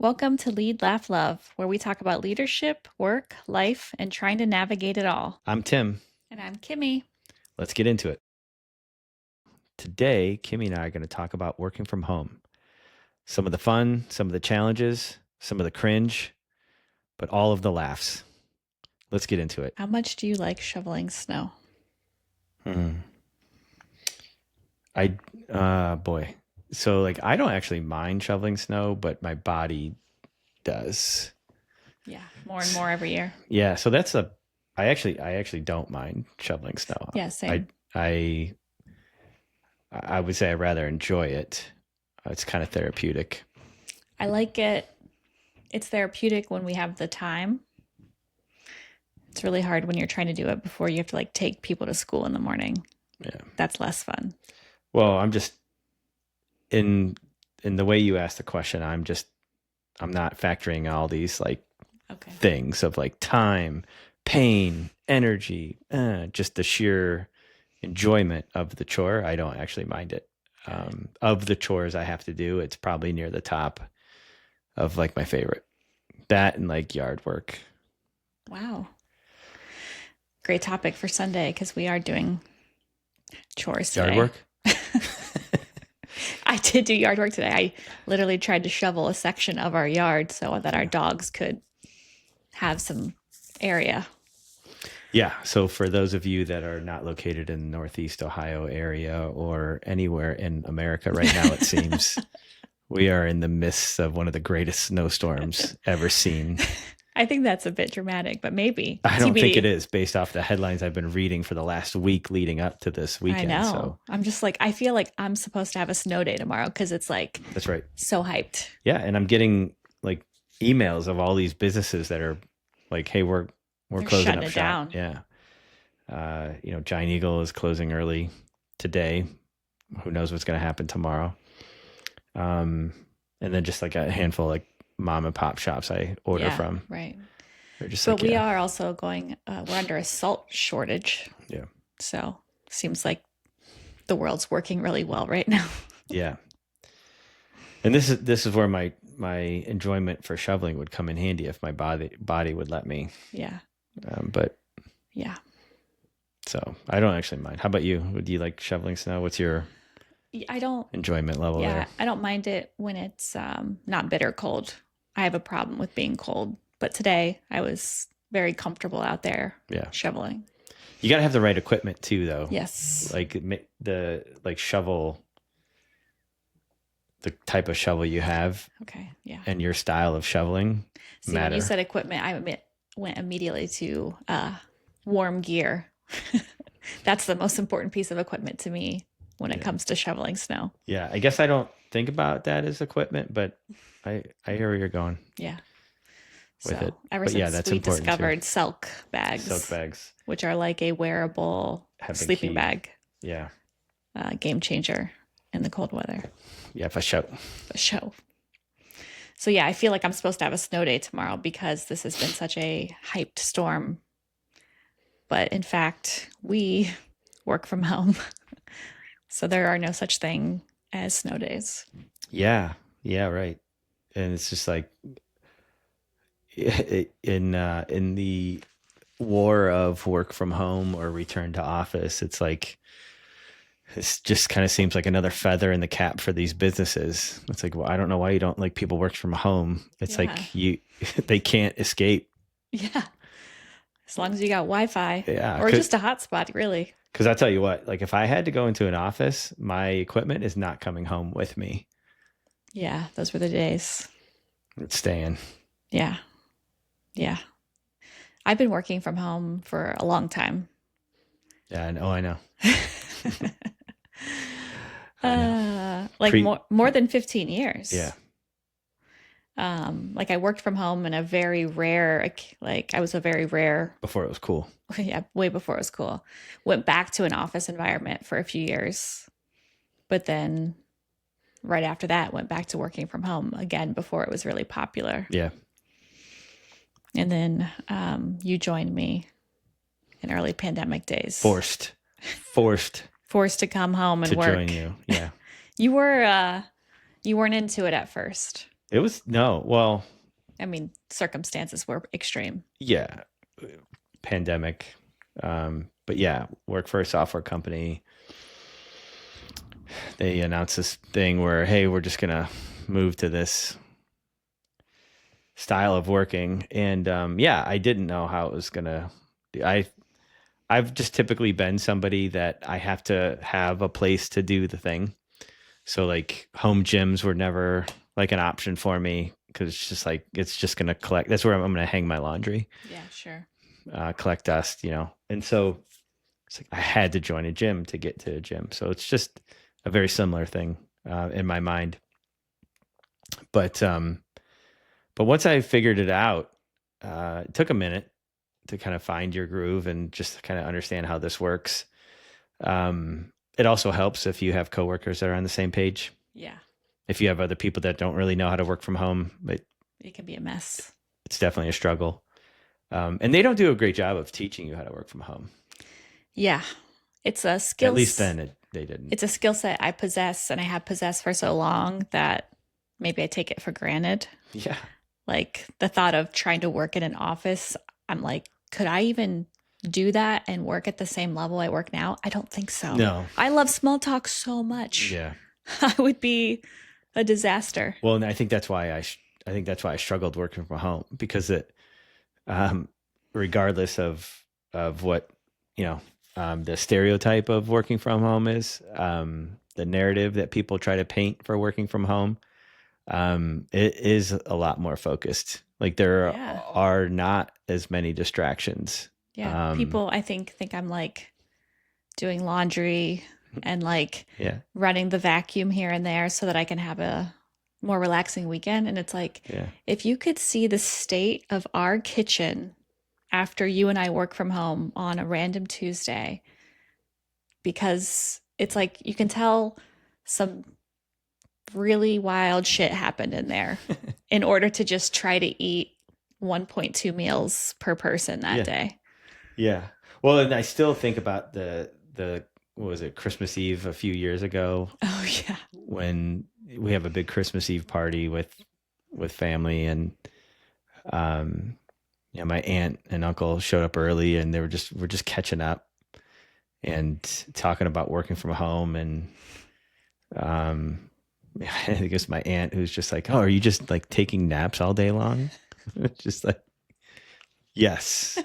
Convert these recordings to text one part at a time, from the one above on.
Welcome to Lead, Laugh, Love, where we talk about leadership, work, life, and trying to navigate it all. I'm Tim. And I'm Kimmy. Let's get into it. Today, Kimmy and I are going to talk about working from home. Some of the fun, some of the challenges, some of the cringe, but all of the laughs. Let's get into it. How much do you like shoveling snow? Hmm. Boy. So, I don't actually mind shoveling snow, but my body does. Yeah, more and more every year. Yeah. So I actually don't mind shoveling snow. Yeah, I, same. I, I would say I rather enjoy it. It's kind of therapeutic. I like it. It's therapeutic when we have the time. It's really hard when you're trying to do it before you have to take people to school in the morning. Yeah. That's less fun. Well, I'm just in the way you asked the question, I'm not factoring all these Okay. things of time, pain, energy, just the sheer enjoyment of the chore. I don't actually mind it. Of the chores I have to do, it's probably near the top of my favorite. That and yard work. Wow. Great topic for Sunday because we are doing chores Yard today. work? I did do yard work today. I literally tried to shovel a section of our yard so that our dogs could have some area. Yeah. So for those of you that are not located in the Northeast Ohio area or anywhere in America right now, it seems we are in the midst of one of the greatest snowstorms ever seen. I think that's a bit dramatic, but maybe. I don't TBD. think it is based off the headlines I've been reading for the last week leading up to this weekend. I know. So I'm just I feel like I'm supposed to have a snow day tomorrow because it's that's right. so hyped. Yeah. And I'm getting emails of all these businesses that are hey, we're They're closing shutting up it shop. down. Yeah. Giant Eagle is closing early today. Who knows what's going to happen tomorrow? And then just a handful mom and pop shops I order from. Right. They're just But we are also going, we're under a salt shortage. Yeah. So seems like the world's working really well right now. Yeah. And this is where my enjoyment for shoveling would come in handy if my body would let me. Yeah. But yeah. So I don't actually mind. How about you? Would you like shoveling snow? What's your enjoyment level there? I don't mind it when it's not bitter cold. I have a problem with being cold. But today I was very comfortable out there shoveling. You got to have the right equipment too, though. Yes. The shovel, the type of shovel you have. Okay. Yeah. And your style of shoveling matter. When you said equipment, I went immediately to warm gear. That's the most important piece of equipment to me when it comes to shoveling snow. Yeah. I guess I don't think about that as equipment, but I hear where you're going. Yeah. With it. Ever since that's we important discovered too. Silk bags, which are like a wearable sleeping bag. Yeah. Game changer in the cold weather. Yeah, for sure. For sure. So yeah, I feel like I'm supposed to have a snow day tomorrow because this has been such a hyped storm. But in fact, we work from home. So there are no such thing as snow days. Yeah. Yeah, right. And it's just in the war of work from home or return to office, it's it just kind of seems like another feather in the cap for these businesses. It's well, I don't know why you don't like people work from home. It's they can't escape. Yeah. As long as you got Wi-Fi. Yeah. Or just a hotspot, really. Because I'll tell you what, if I had to go into an office, my equipment is not coming home with me. Yeah, those were the days. It's staying. Yeah. Yeah. I've been working from home for a long time. Yeah, I know. More than 15 years. Yeah. I worked from home in a very rare, I was a very rare. Before it was cool. Yeah, way before it was cool. Went back to an office environment for a few years. But then right after that, went back to working from home again before it was really popular. Yeah. And then you joined me in early pandemic days. Forced to come home and work. To join you. Yeah. You weren't into it at first. It was no, well, I mean, circumstances were extreme. yeah, pandemic. But yeah, work for a software company. They announced this thing where, hey, we're just gonna move to this style of working, and yeah, I didn't know how it was gonna. I I've just typically been somebody that I have to have a place to do the thing. So like home gyms were never like an option for me because it's just like it's just gonna collect. That's where I'm gonna hang my laundry, Yeah, sure. collect dust, And so it's like I had to join a gym to get to a gym. So it's just a very similar thing in my mind. But but once I figured it out, it took a minute to kind of find your groove and just kind of understand how this works. It also helps if you have coworkers that are on the same page. Yeah. If you have other people that don't really know how to work from home, but It can be a mess. it's definitely a struggle. And they don't do a great job of teaching you how to work from home. Yeah. It's a At skill least then they didn't. it's a skill set I possess and I have possessed for so long that maybe I take it for granted. Yeah. Like the thought of trying to work in an office, I'm like, could I even do that and work at the same level I work now? I don't think so. No. I love small talk so much. Yeah. I would be a disaster. Well, and I think that's why I think that's why I struggled working from home because um, regardless of what the stereotype of working from home is, the narrative that people try to paint for working from home, it is a lot more focused. Like there Yeah. are not as many distractions. Yeah. People I think I'm like doing laundry and like Yeah. running the vacuum here and there so that I can have a more relaxing weekend. And it's like, Yeah. if you could see the state of our kitchen after you and I work from home on a random Tuesday, because it's like you can tell some really wild shit happened in there in order to just try to eat 1.2 meals per person that Yeah. day. Yeah. Well, and I still think about the what was it, Christmas Eve a few years ago Oh, yeah. when we have a big Christmas Eve party with family and my aunt and uncle showed up early and we're just catching up and talking about working from home and I think it was my aunt who's just like, "Oh, are you just like taking naps all day long?" Just like, "Yes.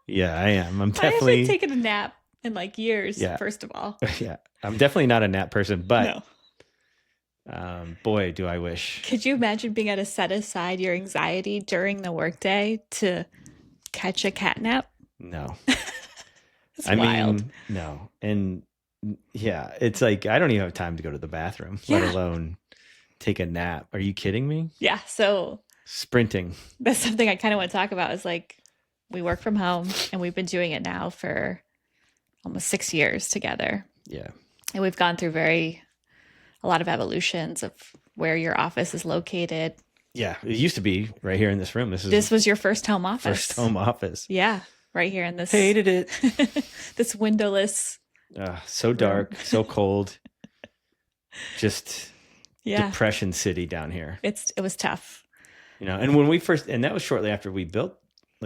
Yeah, I am. I'm I haven't definitely taken a nap in like years, Yeah. first of all. yeah, I'm definitely not a nap person, but No. boy, do I wish." Could you imagine being able to set aside your anxiety during the workday to catch a cat nap? No. It's I wild. mean, no. And yeah, it's like I don't even have time to go to the bathroom, let Yeah. alone take a nap. Are you kidding me? Yeah. So Sprinting. that's something I kind of want to talk about is like we work from home and we've been doing it now for almost 6 years together. Yeah. And we've gone through a lot of evolutions of where your office is located. Yeah. It used to be right here in this room. This was your first home office. first home office. Yeah. Right here in this Hated it. this windowless. So dark, so cold. Just Yeah. depression city down here. It was tough. And when we first, and that was shortly after we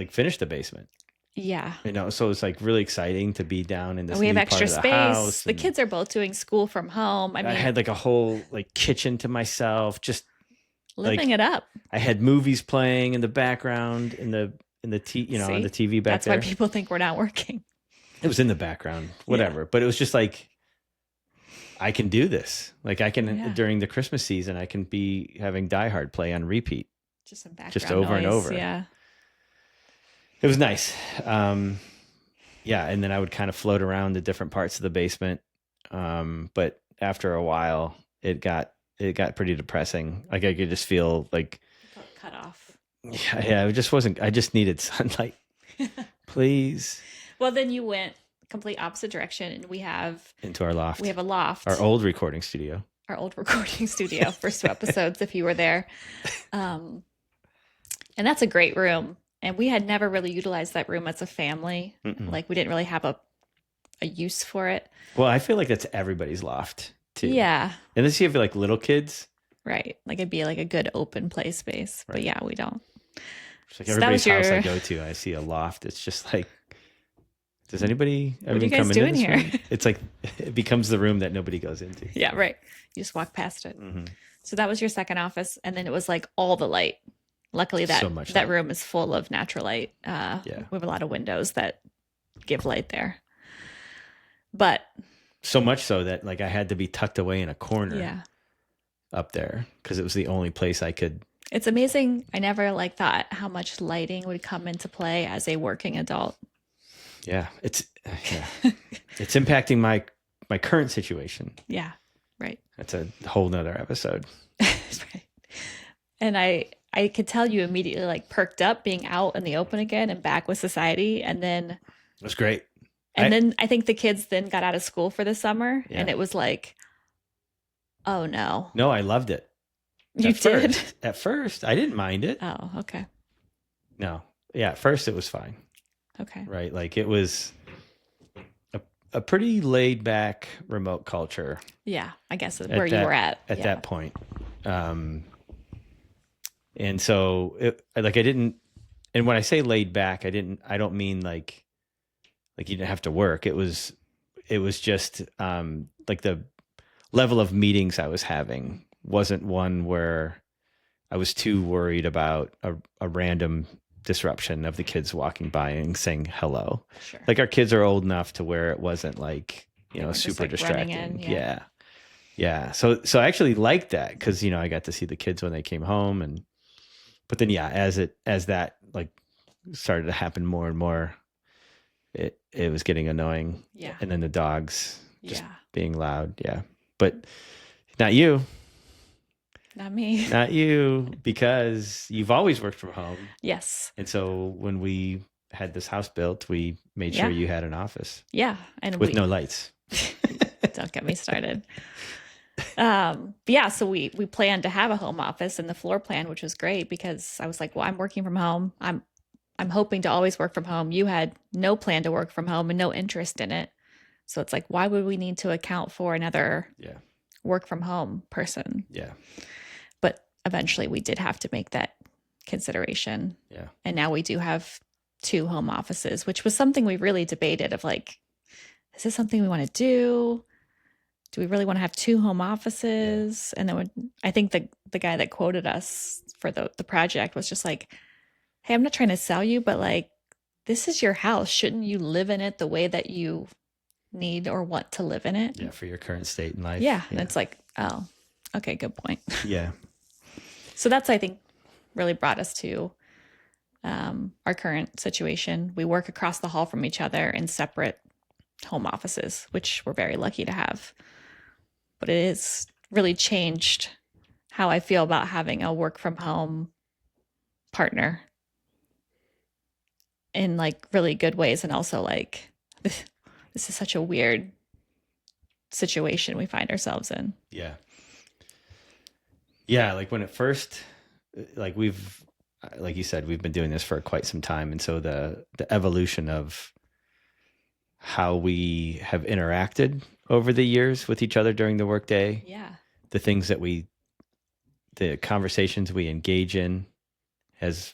finished the basement. Yeah. So it's like really exciting to be down in this And we have new extra part of the space. house. The and kids are both doing school from home. I I mean, had like a whole like kitchen to myself. Just living it up. I had movies playing in the background in the on the TV back That's there. why people think we're not working. It was in the background, whatever. But it was just like I can do this. Like I can Yeah. during the Christmas season, I can be having Die Hard play on repeat. Just some background Just over and noise. over. Yeah. It was nice. Yeah, and then I would kind of float around the different parts of the basement. But after a while, it got pretty depressing. Like I could just feel like Cut off. yeah, it just wasn't. I just needed sunlight, please. Well, then you went complete opposite direction, and we have Into our loft. a loft, Our old recording studio. our old recording studio, first two episodes, if you were there. And that's a great room. And we had never really utilized that room as a family. Mm-mm. Like we didn't really have a use for it. Well, I feel like that's everybody's loft too. Yeah. Unless you have like little kids, Right. Like it'd be like a good open play space. But Right. yeah, we don't. It's like So that everybody's was house I your, go to, I see a loft. It's just like, does anybody what are ever you guys come into doing this here? room? It's like, it becomes the room that nobody goes into. Yeah, right. You just walk past it. Hmm. So that was your second office. And then it was like all the light. Luckily So that much that light. room is full of natural light. Yeah. We have a lot of windows that give light there. But So much so that like I had to be tucked away in a corner yeah, up there because it was the only place I could. it's amazing. I never like thought how much lighting would come into play as a working adult. Yeah. Yeah. It's impacting my current situation. Yeah, right. That's a whole nother episode. Right. And I could tell you immediately like perked up being out in the open again and back with society. It was great. And then I think the kids then got out of school for the summer Yeah. and it was like, oh no. No, I loved it. You did? At first, I didn't mind it. Oh, okay. No. Yeah, at first it was fine. Okay. Right? Like it was a pretty laid back remote culture Yeah, I guess where you were at. at Yeah. that point. And so I didn't, and when I say laid back, I don't mean like you didn't have to work. It was just like the level of meetings I was having wasn't one where I was too worried about a random disruption of the kids walking by and saying hello. Sure. Like our kids are old enough to where it wasn't like, They weren't just, super like, running distracting. in, yeah. Yeah. So I actually liked that because, I got to see the kids when they came home but then, yeah, as that like started to happen more and more, it was getting annoying. Yeah. And then the dogs just Yeah. being loud. Yeah. But not you. Not me. Not you, because you've always worked from home. Yes. And so when we had this house built, we made sure Yeah. you had an office Yeah. And with no lights. Don't get me started. But yeah, so we planned to have a home office in the floor plan, which was great because I was like, well, I'm working from home. I'm hoping to always work from home. You had no plan to work from home and no interest in it. So it's like, why would we need to account for another work from home person? Yeah. But eventually we did have to make that consideration. Yeah. And now we do have 2 home offices, which was something we really debated of like, is this something we want to do? Do we really want to have 2 home offices? And then I think the guy that quoted us for the project was just like, hey, I'm not trying to sell you, but like, this is your house. Shouldn't you live in it the way that you need or want to live in it? Yeah. For your current state in life. Yeah. And it's like, oh, okay, good point. Yeah. So that's, I think, really brought us to our current situation. We work across the hall from each other in separate home offices, which we're very lucky to have. But it has really changed how I feel about having a work from home partner in like really good ways. And also like, this is such a weird situation we find ourselves in. Yeah. Yeah. Like when it first, like like you said, we've been doing this for quite some time. And so the evolution of how we have interacted over the years with each other during the workday. Yeah. The things that the conversations we engage in has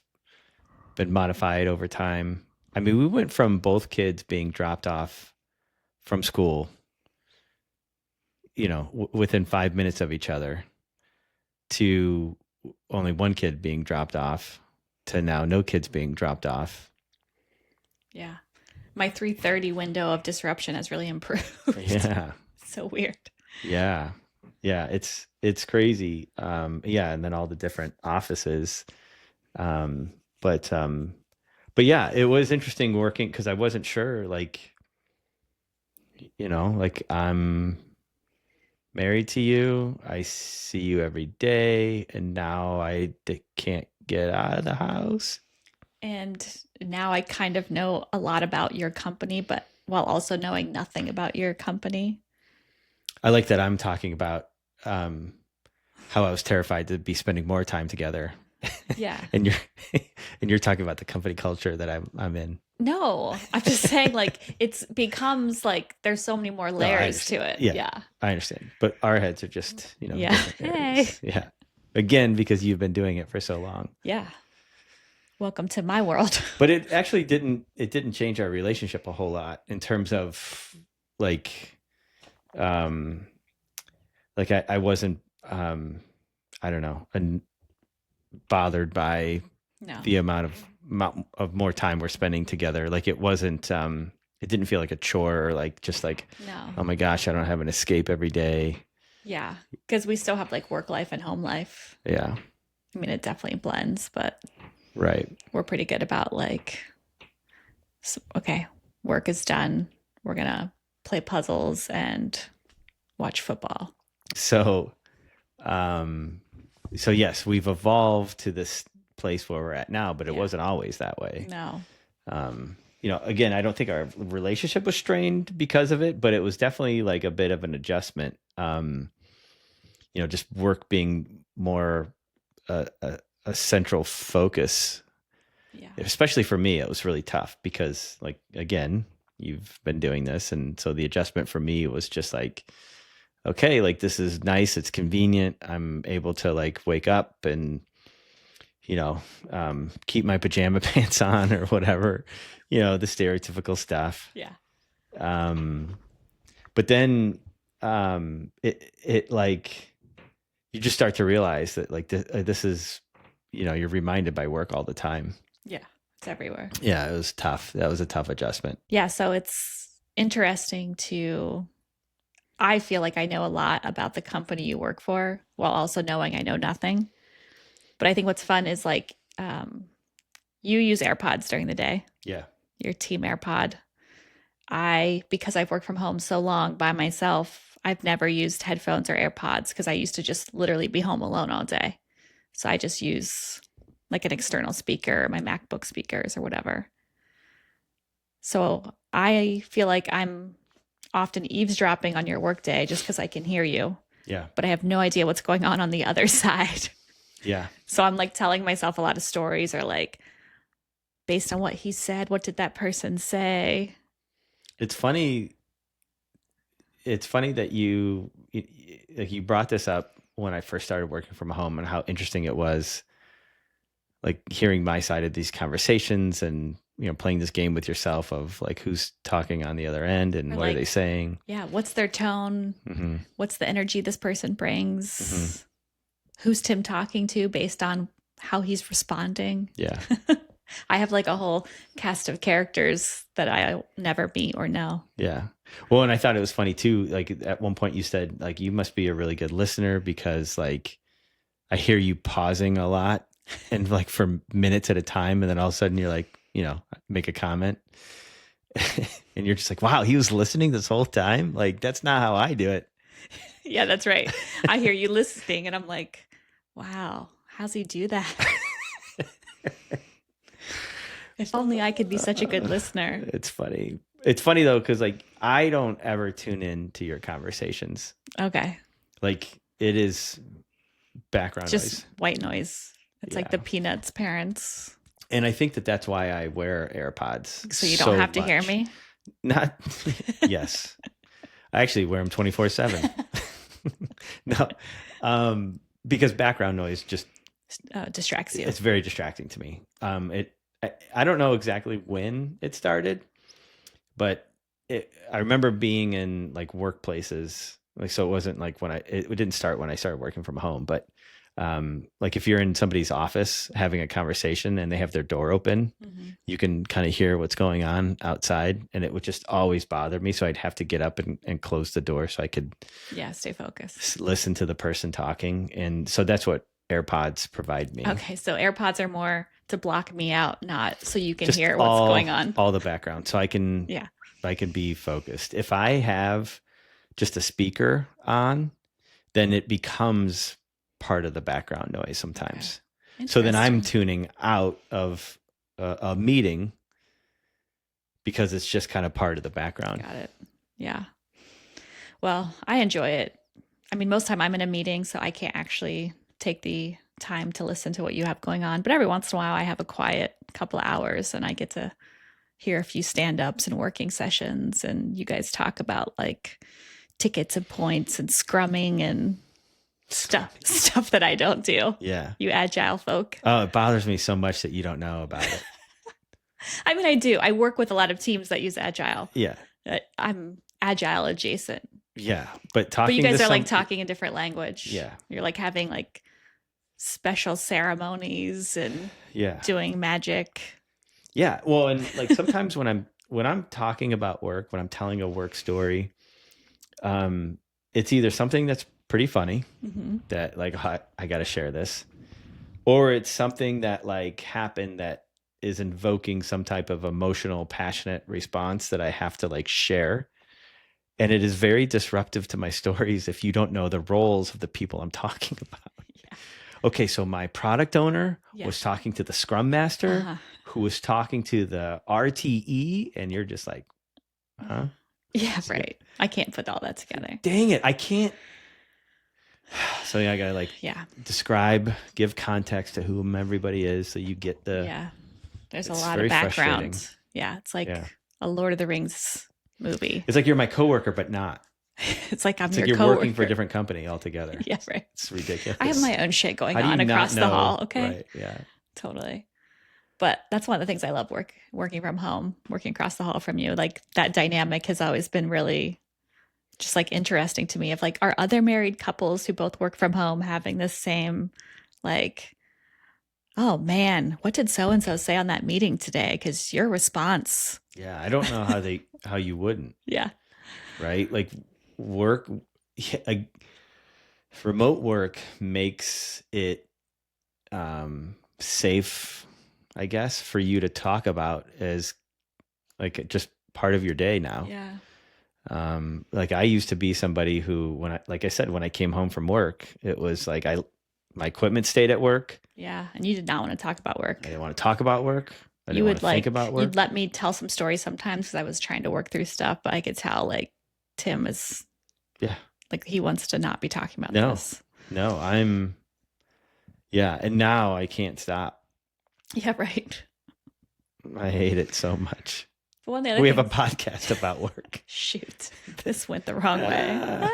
been modified over time. I mean, we went from both kids being dropped off from school, within 5 minutes of each other, to only one kid being dropped off, to now no kids being dropped off. Yeah. My 3:30 window of disruption has really improved. Yeah. So weird. Yeah. Yeah. It's crazy. Yeah. And then all the different offices. But yeah, it was interesting working because I wasn't sure, like, like I'm married to you. I see you every day. And now I can't get out of the house. And now I kind of know a lot about your company, but while also knowing nothing about your company. I like that I'm talking about how I was terrified to be spending more time together. Yeah. and you're talking about the company culture that I'm in. No, I'm just saying like it becomes like there's so many more layers to it. Yeah. I understand. But our heads are just, yeah. Hey. Yeah. again, because you've been doing it for so long. Yeah. Welcome to my world. But it actually didn't change our relationship a whole lot in terms of like, um, I wasn't, I don't know, bothered by No. the amount of more time we're spending together. Like it wasn't, it didn't feel like a chore or like just like, No. oh my gosh, I don't have an escape every day. Yeah. Because we still have like work life and home life. Yeah. I mean, it definitely blends, but Right. we're pretty good about like, okay, work is done. We're going to play puzzles and watch football. So, um, so yes, we've evolved to this place where we're at now, but it Yeah. wasn't always that way. No. Again, I don't think our relationship was strained because of it, but it was definitely like a bit of an adjustment. Just work being more a central focus, Yeah. especially for me, it was really tough because, like, again, you've been doing this, and so the adjustment for me was just like, okay, like this is nice, it's convenient, I'm able to like wake up and keep my pajama pants on or whatever, the stereotypical stuff. Yeah. But then it like you just start to realize that like this is, you're reminded by work all the time. Yeah. It's everywhere. Yeah, it was tough. That was a tough adjustment. Yeah. So it's interesting I feel like I know a lot about the company you work for while also knowing I know nothing. But I think what's fun is like you use AirPods during the day, Yeah. your team AirPod. Because I've worked from home so long by myself, I've never used headphones or AirPods because I used to just literally be home alone all day. So I just use like an external speaker, my MacBook speakers or whatever. So I feel like I'm often eavesdropping on your workday just because I can hear you, Yeah. but I have no idea what's going on the other side. Yeah. So I'm like telling myself a lot of stories or like, based on what he said, what did that person say? It's funny. It's funny that you brought this up when I first started working from home and how interesting it was, like hearing my side of these conversations and playing this game with yourself of like who's talking on the other end and Or what are like, they saying. yeah, what's their tone? Mm-hmm. What's the energy this person brings? Mm-hmm. Who's Tim talking to based on how he's responding? Yeah. I have like a whole cast of characters that I never meet or know. Yeah. Well, and I thought it was funny too. Like at one point you said like you must be a really good listener because like I hear you pausing a lot and like for minutes at a time, and then all of a sudden you're like, make a comment, and you're just like, wow, he was listening this whole time. Like that's not how I do it. Yeah, that's right. I hear you listening, and I'm like, wow, how's he do that? If only I could be such a good listener. It's funny. It's funny though, because like I don't ever tune in to your conversations. Okay. Like it is background Just noise. white noise. It's like Yeah. the Peanuts parents. And I think that's why I wear AirPods. So you don't have to hear much. me? Not, yes. I actually wear them 24/7. No, because background noise just Distracts you. it's very distracting to me. I don't know exactly when it started, but I remember being in like workplaces, like so it wasn't like it didn't start when I started working from home, but like if you're in somebody's office having a conversation and they have their door open, you can kind of hear what's going on outside, and it would just always bother me. So I'd have to get up and close the door so I could stay focused. listen to the person talking. And so that's what AirPods provide me. Okay, so AirPods are more to block me out, not so you can Just hear what's going on. All the background. So I can be focused. If I have just a speaker on, then it becomes part of the background noise sometimes. Okay. So then I'm tuning out of a meeting because it's just kind of part of the background. Got it. Yeah. Well, I enjoy it. I mean, most of the time I'm in a meeting, so I can't actually take the time to listen to what you have going on. But every once in a while, I have a quiet couple of hours and I get to hear a few stand-ups and working sessions. And you guys talk about like tickets and points and scrumming and stuff that I don't do. Yeah. You agile folk. Oh, it bothers me so much that you don't know about it. I mean, I do. I work with a lot of teams that use agile. Yeah. I'm agile adjacent. Yeah. But But you talking to guys are like some, talking a different language. yeah. You're like having like special ceremonies and Yeah. doing magic. Yeah. Well, and like sometimes when I'm talking about work, when I'm telling a work story, it's either something that's pretty funny that like I got to share this, or it's something that like happened that is invoking some type of emotional, passionate response that I have to like share. And it is very disruptive to my stories if you don't know the roles of the people I'm talking about. Yeah. Okay, so my product owner Yeah. was talking to the scrum master who was talking to the RTE, and you're just like, huh? Yeah, right. I can't put all that together. Dang it, I can't. So yeah, I gotta like describe, give context to whom everybody is, so you get the. Yeah, there's a It's lot very of background. frustrating. Yeah, it's like a Lord of the Rings movie. It's like you're my coworker, but not. It's like I'm It's your like you're coworker. working for a different company altogether. Yeah, right. It's ridiculous. I have my own shit going How do you on not across the know? hall. Okay, Right? Yeah. totally. But that's one of the things I love working from home, working across the hall from you. Like that dynamic has always been really just like interesting to me. Of like, are other married couples who both work from home having this same like, oh man, what did so and so say on that meeting today? Because your response. Yeah, I don't know how you wouldn't. Yeah. Right? Like work, remote work makes it safe, I guess, for you to talk about as like just part of your day now. Yeah. Like I used to be somebody who, like I said, when I came home from work, it was like my equipment stayed at work. Yeah, and you did not want to talk about work. I didn't want to talk about work. I You didn't want would to like think about work. you'd let me tell some stories sometimes because I was trying to work through stuff, but I could tell like Tim is like he wants to not be talking about this. No, and now I can't stop. Yeah, right. I hate it so much. But one of the other We have a podcast about work. Shoot, this went the wrong way.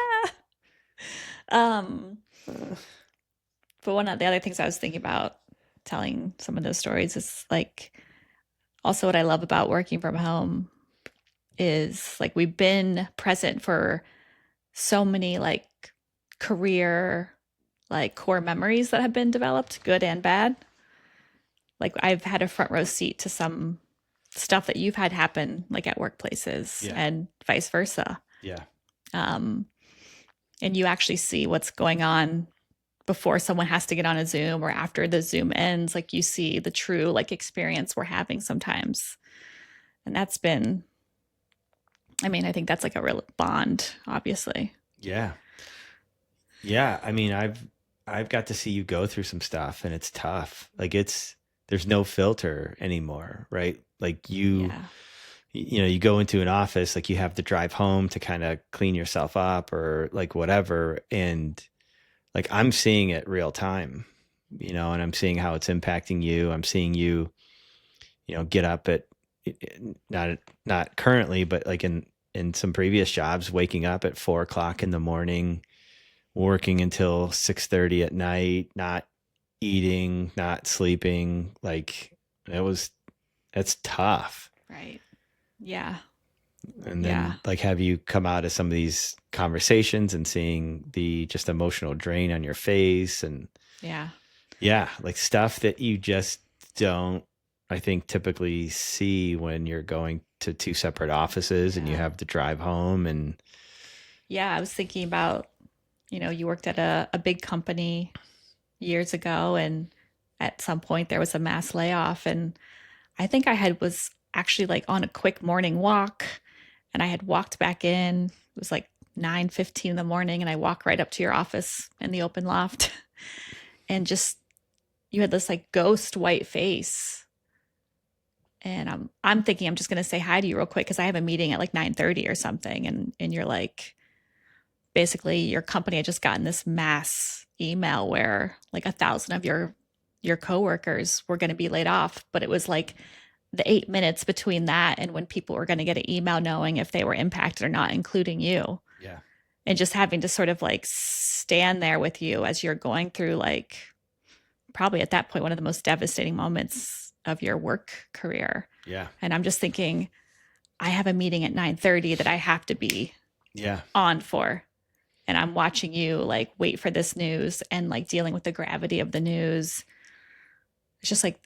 But one of the other things I was thinking about telling some of those stories is like also what I love about working from home is like we've been present for so many like career like core memories that have been developed, good and bad. Like I've had a front row seat to some stuff that you've had happen like at workplaces and vice versa. Yeah. And you actually see what's going on before someone has to get on a Zoom or after the Zoom ends. Like you see the true like experience we're having sometimes. And that's been, I mean, I think that's like a real bond, obviously. Yeah. Yeah. I mean, I've got to see you go through some stuff and it's tough. Like there's no filter anymore, right? Like you know, you go into an office, like you have to drive home to kind of clean yourself up or like whatever. And like, I'm seeing it real time, you know, and I'm seeing how it's impacting you. I'm seeing you, you know, get up at not currently, but like in some previous jobs, waking up at 4:00 in the morning, working until 6:30 at night, not eating, not sleeping. Like that's tough. Right. Yeah. And then like have you come out of some of these conversations and seeing the just emotional drain on your face and like stuff that you just don't, I think, typically see when you're going to two separate offices and you have to drive home. And I was thinking about, you know, you worked at a big company years ago and at some point there was a mass layoff and I think was actually like on a quick morning walk and I had walked back in. It was like 9:15 in the morning and I walk right up to your office in the open loft and just you had this like ghost white face. And I'm thinking I'm just going to say hi to you real quick because I have a meeting at like 9:30 or something. And you're like, basically your company had just gotten this mass email where like 1,000 of your coworkers were going to be laid off. But it was like the 8 minutes between that and when people were going to get an email knowing if they were impacted or not, including you. Yeah. and just having to sort of like stand there with you as you're going through like probably at that point one of the most devastating moments of your work career. Yeah. And I'm just thinking, I have a meeting at 9:30 that I have to be Yeah. on for. And I'm watching you like wait for this news and like dealing with the gravity of the news. It's just like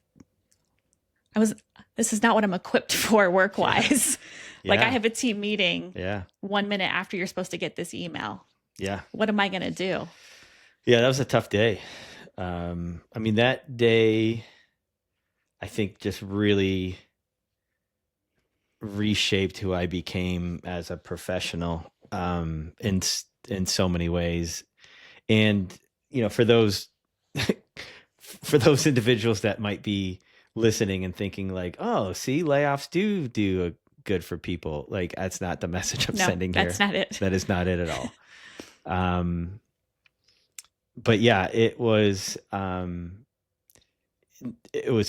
this is not what I'm equipped for work wise. Yeah. Like I have a team meeting Yeah. 1 minute after you're supposed to get this email. Yeah. What am I going to do? Yeah. That was a tough day. I mean, that day, I think just really reshaped who I became as a professional, in so many ways. And, for those, for those individuals that might be listening and thinking like, oh, see, layoffs do good for people. Like, that's not the message I'm sending here. That's not it. That is not it at all. But yeah, it was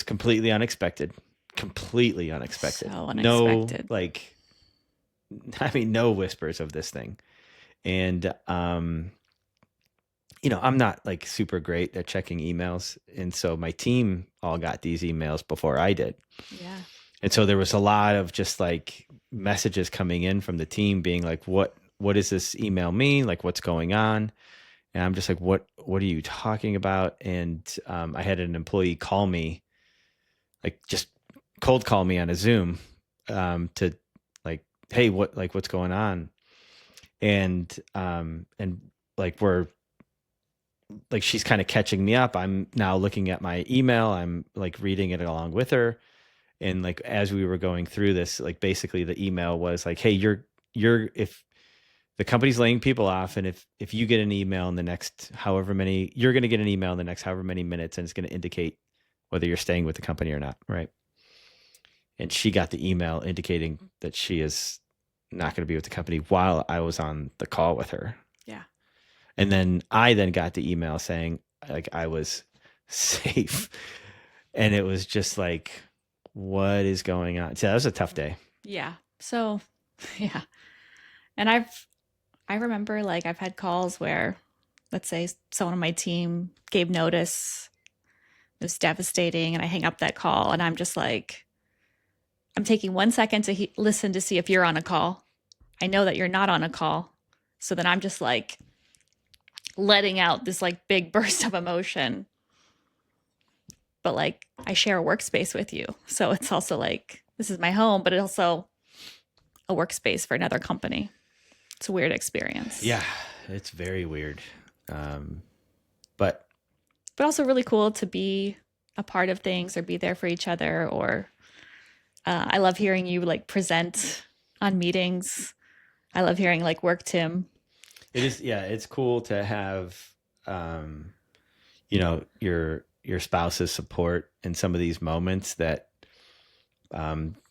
completely unexpected. Completely unexpected. So unexpected. No whispers of this thing. And I'm not like super great at checking emails. And so my team all got these emails before I did. Yeah. And so there was a lot of just like messages coming in from the team being like, what does this email mean? Like, what's going on? And I'm just like, what are you talking about? And I had an employee call me, like just cold call me on a Zoom, to like, hey, what's going on? And like she's kind of catching me up. I'm now looking at my email. I'm like reading it along with her. And like, as we were going through this, like basically the email was like, hey, if the company's laying people off, and if you get an email in the next you're going to get an email in the next however many minutes, and it's going to indicate whether you're staying with the company or not. Right. And she got the email indicating that she is not going to be with the company while I was on the call with her. Yeah. And then I got the email saying like I was safe. And it was just like, what is going on? So that was a tough day. Yeah. So, yeah. And I remember like I've had calls where, let's say someone on my team gave notice. It was devastating. And I hang up that call and I'm just like, I'm taking 1 second to listen to see if you're on a call. I know that you're not on a call. So then I'm just like letting out this like big burst of emotion. But like I share a workspace with you. So it's also like, this is my home, but it's also a workspace for another company. It's a weird experience. Yeah, it's very weird. But also really cool to be a part of things or be there for each other. Or I love hearing you like present on meetings. I love hearing like work Tim. It is, yeah, it's cool to have, your spouse's support in some of these moments that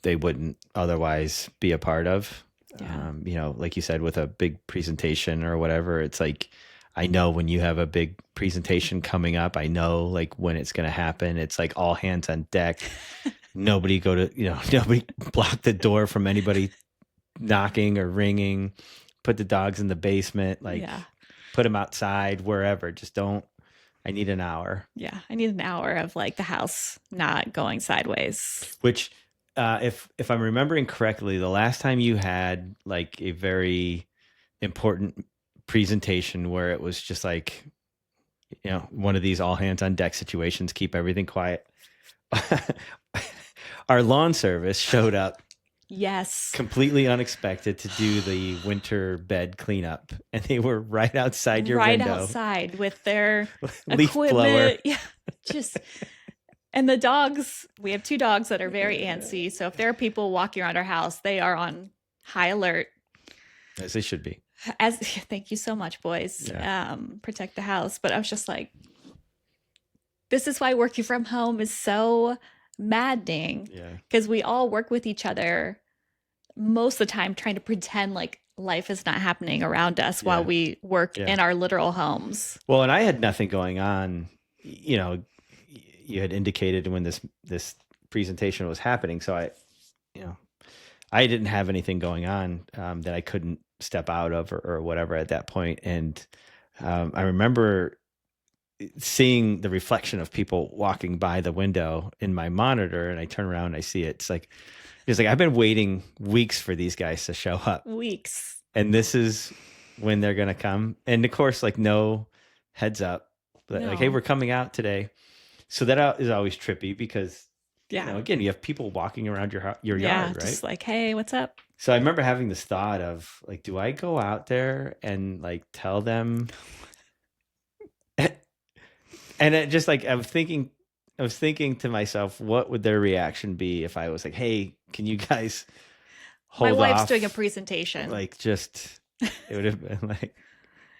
they wouldn't otherwise be a part of. Yeah. Like you said, with a big presentation or whatever, it's like, I know when you have a big presentation coming up, I know like when it's going to happen. It's like all hands on deck. Nobody nobody block the door from anybody knocking or ringing, put the dogs in the basement, like put them outside, wherever. Just I need an hour. Yeah. I need an hour of like the house not going sideways. Which, if I'm remembering correctly, the last time you had like a very important presentation where it was just like, one of these all hands on deck situations, keep everything quiet. Our lawn service showed up. Yes. Completely unexpected to do the winter bed cleanup. And they were right outside your window. Right outside with their leaf equipment. blower. Yeah. And the dogs, we have 2 dogs that are very antsy. So if there are people walking around our house, they are on high alert. As they should be. Thank you so much, boys. Yeah. Protect the house. But I was just like, this is why working from home is so maddening. Yeah. Because we all work with each other most of the time trying to pretend like life is not happening around us while we work in our literal homes. Well, and I had nothing going on. You had indicated when this presentation was happening. So I didn't have anything going on that I couldn't step out of or whatever at that point. And I remember seeing the reflection of people walking by the window in my monitor, and I turn around and I see it. It's like I've been waiting weeks for these guys to show up, Weeks. and this is when they're gonna come. And of course, like no heads up, but like, hey, No. we're coming out today. So that is always trippy because Yeah. again, you have people walking around your Yeah. yard, right? Just like, hey, what's up? So I remember having this thought of like, do I go out there and like tell them? And it just like I was thinking to myself, what would their reaction be if I was like, hey, can you guys My hold wife's off? doing a presentation. Like just it would have been like,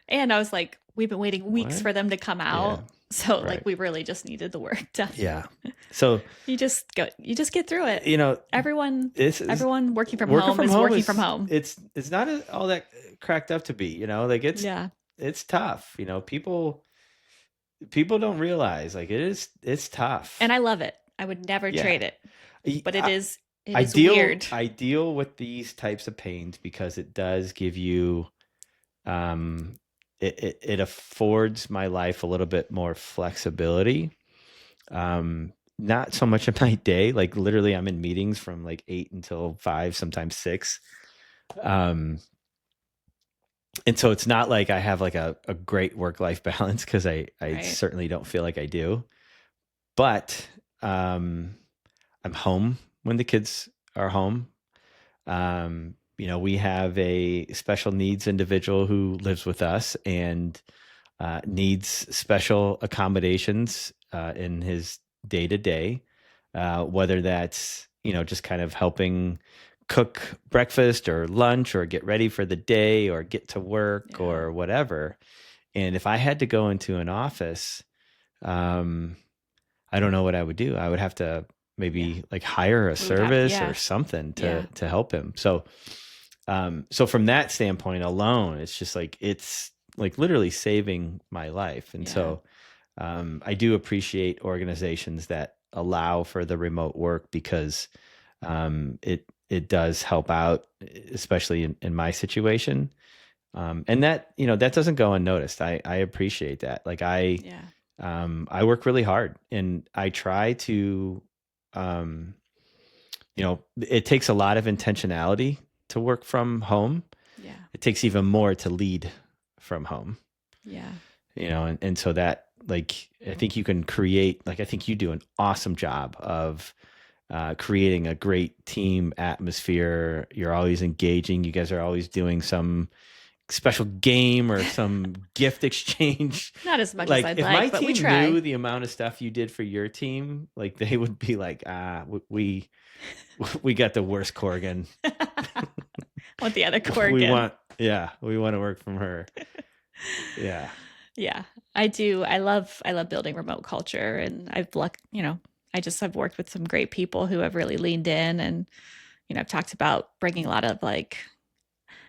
And I was like, we've been waiting weeks what? for them to come out. Yeah, So like right. we really just needed the work done. Yeah. So You just get through it. Everyone this is everyone working from working home from is home working is from home. it's not all that cracked up to be, like Yeah. it's tough, people don't realize like it's tough. And I love it. I would never Yeah. trade it. But it is deal weird. I deal with these types of pains because it does give you it affords my life a little bit more flexibility. Not so much of my day, like literally I'm in meetings from like 8 until 5, sometimes 6. And so it's not like I have like a great work-life balance because I Right. certainly don't feel like I do. But I'm home when the kids are home. We have a special needs individual who lives with us and needs special accommodations in his day to day, whether that's, just kind of helping cook breakfast or lunch or get ready for the day or get to work Yeah. or whatever. And if I had to go into an office, I don't know what I would do. I would have to maybe like hire a service or something to help him. So from that standpoint alone, it's just like it's like literally saving my life. And so I do appreciate organizations that allow for the remote work because it does help out, especially in my situation. And that, that doesn't go unnoticed. I appreciate that. Like I work really hard and I try to, it takes a lot of intentionality to work from home. Yeah. It takes even more to lead from home. Yeah. And so that like, I think you can create, like, I think you do an awesome job of creating a great team atmosphere. You're always engaging. You guys are always doing some special game or some gift exchange. Not as much like as I'd if like, my but team we try. knew the amount of stuff you did for your team, like they would be like, we got the worst Corrigan. Want the other Corrigan. We want to work from her. Yeah. Yeah, I do. I love building remote culture, and I've I've worked with some great people who have really leaned in, and I've talked about bringing a lot of like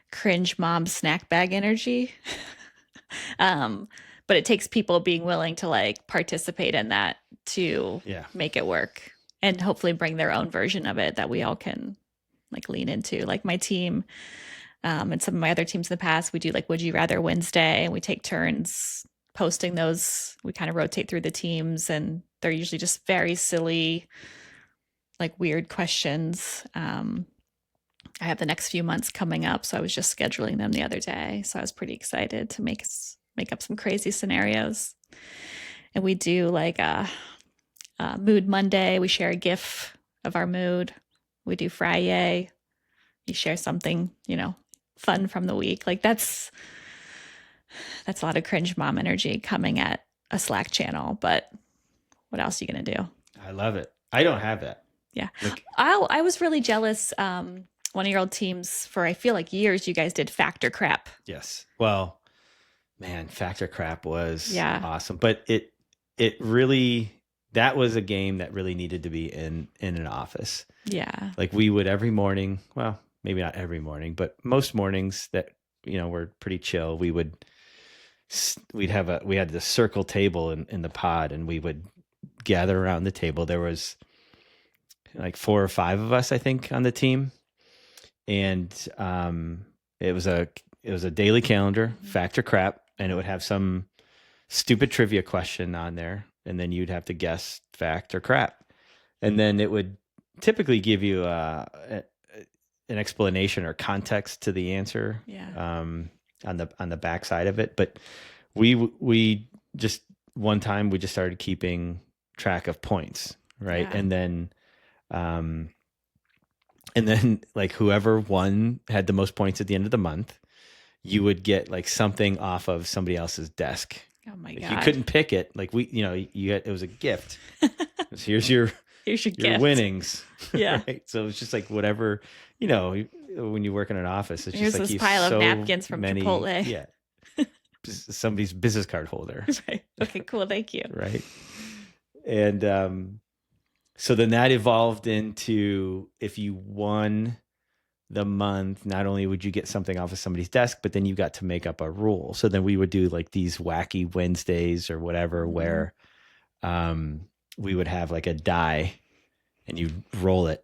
cringe mom snack bag energy. But it takes people being willing to like participate in that to make it work and hopefully bring their own version of it that we all can like lean into. Like my team, and some of my other teams in the past, we do like Would You Rather Wednesday, and we take turns posting those. We kind of rotate through the teams, and they're usually just very silly, like weird questions. I have the next few months coming up, so I was just scheduling them the other day. So I was pretty excited to make up some crazy scenarios. And we do like a Mood Monday. We share a GIF of our mood. We do Friday. You share something, fun from the week. Like that's a lot of cringe mom energy coming at a Slack channel. But what else are you gonna do? I love it. I don't have that. Yeah, I was really jealous. One of your old teams for I feel like years. You guys did Factor Crap. Yes. Well, man, Factor Crap was awesome, but it really, that was a game that really needed to be in an office. Yeah. Like we would every morning, well, maybe not every morning, but most mornings that, were pretty chill. We had the circle table in the pod, and we would gather around the table. There was like 4 or 5 of us, I think, on the team. And it was a it was a daily calendar, fact or crap, and it would have some stupid trivia question on there, and then you'd have to guess fact or crap, and then it would typically give you an explanation or context to the answer, Yeah. on the back side of it. But we just one time we just started keeping track of points, right? Yeah. And then like whoever won had the most points at the end of the month, you would get like something off of somebody else's desk. Oh my If God. you couldn't pick it, like it was a gift. So here's your gift. winnings. Yeah. Right? So it's just like whatever, when you work in an office, it's Here's just like this pile of napkins from Chipotle. Yeah. Somebody's business card holder. Right. Okay, cool. Thank you. Right. And so then that evolved into, if you won the month, not only would you get something off of somebody's desk, but then you got to make up a rule. So then we would do like these wacky Wednesdays or whatever, where we would have like a die and you roll it.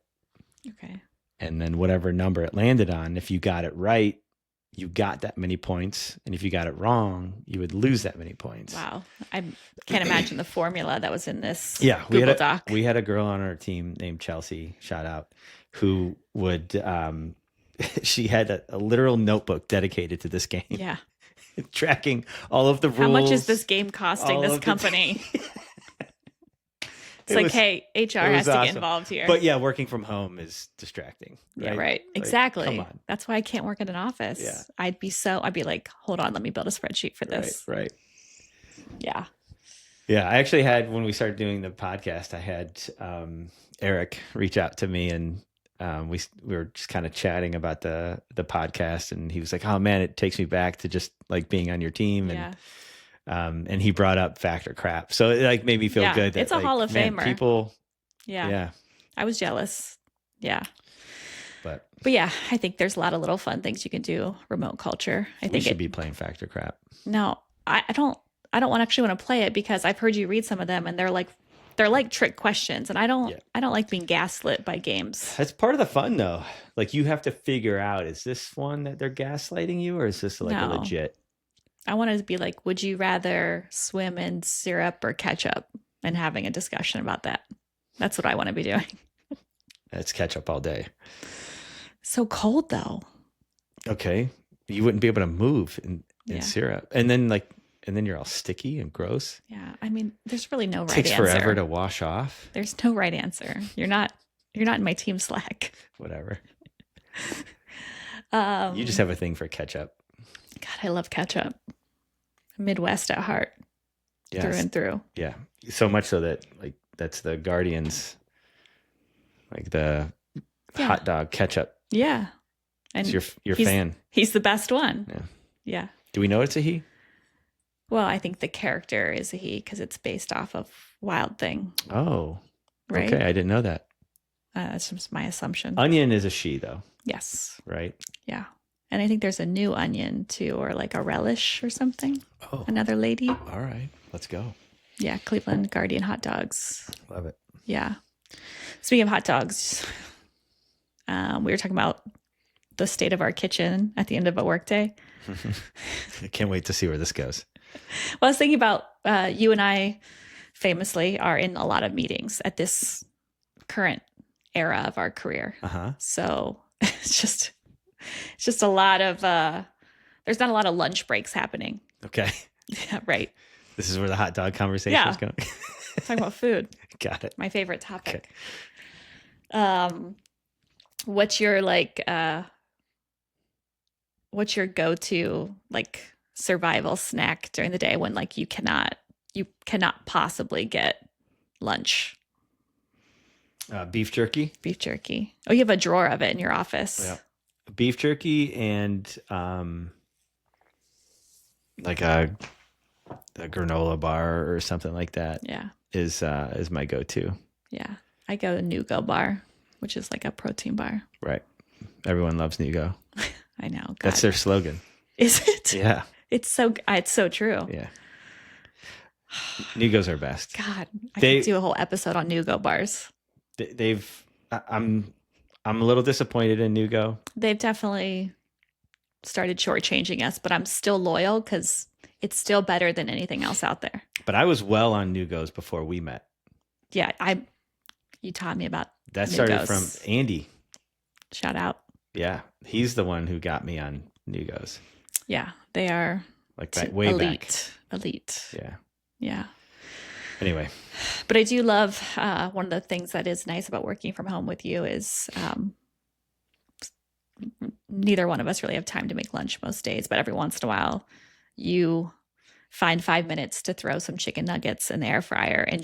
Okay. And then whatever number it landed on, if you got it right, you got that many points. And if you got it wrong, you would lose that many points. Wow. I can't imagine the formula that was in this Google Doc. We had a girl on our team named Chelsea, shout out, who would, she had a literal notebook dedicated to this game. Yeah. Tracking all of the rules. How much is this game costing this company? It's like, hey, HR has to get involved here. But yeah, working from home is distracting. Right? Yeah, right. Like, exactly. come on. That's why I can't work in an office. Yeah. I'd be like, hold on, let me build a spreadsheet for this. Right. Yeah. Yeah. I actually had, when we started doing the podcast, I had Eric reach out to me, and we were just kind of chatting about the podcast, and he was like, oh man, it takes me back to just like being on your team. And he brought up fact or crap. So it like made me feel good. That, it's a Hall of Famer. People. Yeah. I was jealous. Yeah. But yeah, I think there's a lot of little fun things you can do. Remote culture. I think we should be playing fact or crap. No, I don't actually want to play it, because I've heard you read some of them, and they're like trick questions, and I don't like being gaslit by games. That's part of the fun though. Like you have to figure out, is this one that they're gaslighting you, or is this like a legit? I want to be like, would you rather swim in syrup or ketchup, and having a discussion about that? That's what I want to be doing. It's ketchup all day. So cold though. Okay. You wouldn't be able to move in syrup. And then you're all sticky and gross. Yeah. I mean, there's really no right answer. It takes answer. forever to wash off. There's no right answer. You're not in my team Slack. Whatever. You just have a thing for ketchup. God, I love ketchup. Midwest at heart. Yes. Through and through. Yeah. So much so that like that's the Guardians, like the hot dog ketchup. Yeah. And it's your fan. He's the best one. Yeah. Yeah. Do we know it's a he? Well, I think the character is a he because it's based off of Wild Thing. Oh. Right. Okay. I didn't know that. That's just my assumption. Onion is a she though. Yes. Right. Yeah. And I think there's a new Onion too, or like a Relish or something. Oh. Another lady. All right. Let's go. Yeah. Cleveland Guardian hot dogs. Love it. Yeah. Speaking of hot dogs, we were talking about the state of our kitchen at the end of a workday. I can't wait to see where this goes. Well, I was thinking about you and I famously are in a lot of meetings at this current era of our career. Uh-huh. So it's just a lot of there's not a lot of lunch breaks happening. Okay. Yeah, right. This is where the hot dog conversation is going. Talking about food. Got it. My favorite topic. Okay. What's your what's your go-to like survival snack during the day when like you cannot possibly get lunch? Beef jerky. Beef jerky. Oh, you have a drawer of it in your office. Yeah. Beef jerky and like a granola bar or something like that. Yeah. Is my go-to. Yeah. I go to Nugo bar, which is like a protein bar. Right. Everyone loves Nugo. I know. God. That's their slogan. Is it? Yeah. It's so true. Yeah. Nugos are best. God, I could do a whole episode on Nugo bars. I'm a little disappointed in Nugo. They've definitely started shortchanging us, but I'm still loyal because it's still better than anything else out there. But I was well on Nugos before we met. Yeah, you taught me about That started from Nugos. Andy. Shout out. Yeah, he's the one who got me on Nugos. Yeah, they are Like back, way elite. back. Elite. Yeah. Yeah. Anyway. But I do love one of the things that is nice about working from home with you is neither one of us really have time to make lunch most days, but every once in a while you find 5 minutes to throw some chicken nuggets in the air fryer and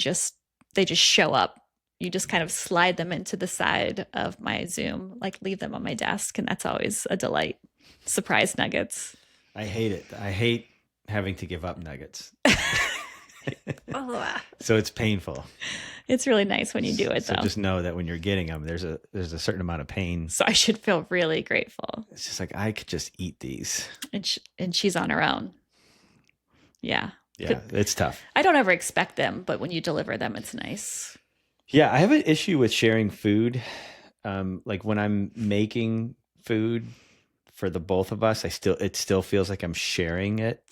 they just show up. You just kind of slide them into the side of my Zoom, like leave them on my desk, and that's always a delight. Surprise nuggets. I hate it. I hate having to give up nuggets. So it's painful. It's really nice when you do it, So though. just know that when you're getting them, there's a certain amount of pain. So I should feel really grateful. It's just like, I could just eat these. And she's on her own. Yeah. Yeah, it's tough. I don't ever expect them, but when you deliver them, it's nice. Yeah, I have an issue with sharing food. Like when I'm making food for the both of us, it still feels like I'm sharing it.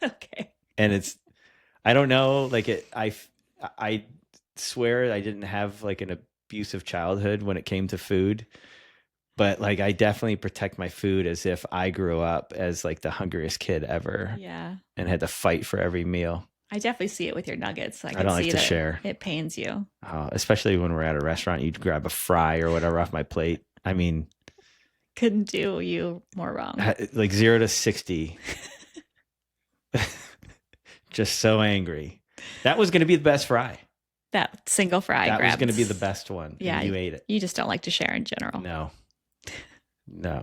Okay. And I don't know, like I swear I didn't have like an abusive childhood when it came to food, but like I definitely protect my food as if I grew up as like the hungriest kid ever. Yeah. And had to fight for every meal. I definitely see it with your nuggets. I don't like see to that share. It pains you. Especially when we're at a restaurant, you'd grab a fry or whatever off my plate. I mean, couldn't do you more wrong. Like 0 to 60. Just so angry. That was going to be the best fry. That single fry That grabs. was going to be the best one. Yeah. And you ate it. You just don't like to share in general. No,